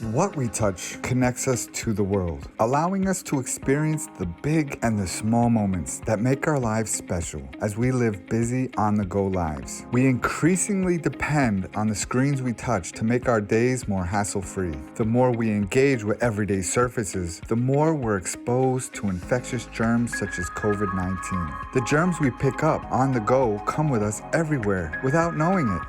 What we touch connects us to the world, allowing us to experience the big and the small moments that make our lives special as we live busy, on-the-go lives. We increasingly depend on the screens we touch to make our days more hassle-free. The more we engage with everyday surfaces, the more we're exposed to infectious germs such as COVID-19. The germs we pick up on the go come with us everywhere without knowing it.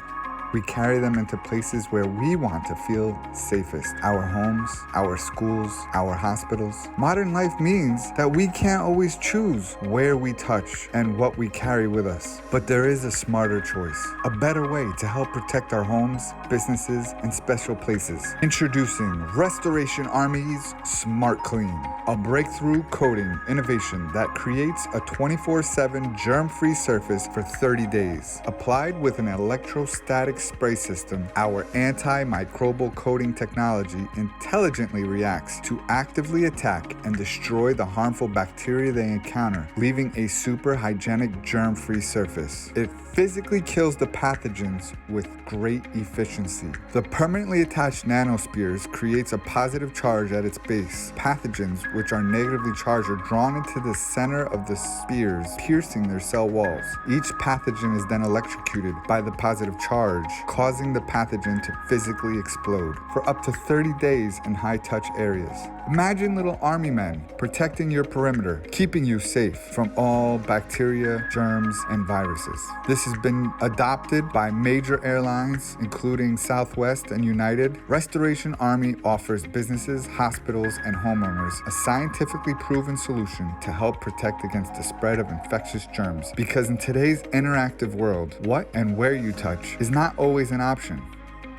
We carry them into places where we want to feel safest. Our homes, our schools, our hospitals. Modern life means that we can't always choose where we touch and what we carry with us. But there is a smarter choice, a better way to help protect our homes, businesses, and special places. Introducing Restoration.Army's Smart Clean, a breakthrough coating innovation that creates a 24/7 germ-free surface for 30 days. Applied with an electrostatic spray system, our antimicrobial coating technology intelligently reacts to actively attack and destroy the harmful bacteria they encounter, leaving a super hygienic germ-free surface. It physically kills the pathogens with great efficiency. The permanently attached nanospheres creates a positive charge at its base. Pathogens, which are negatively charged, are drawn into the center of the spheres, piercing their cell walls. Each pathogen is then electrocuted by the positive charge, causing the pathogen to physically explode for up to 30 days in high-touch areas. Imagine little army men protecting your perimeter, keeping you safe from all bacteria, germs, and viruses. This has been adopted by major airlines, including Southwest and United. Restoration.Army offers businesses, hospitals, and homeowners a scientifically proven solution to help protect against the spread of infectious germs. Because in today's interactive world, what and where you touch is not always an option,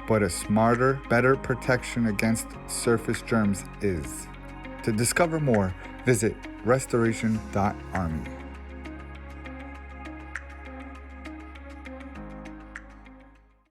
but a smarter, better protection against surface germs is. To discover more, visit Restoration.Army.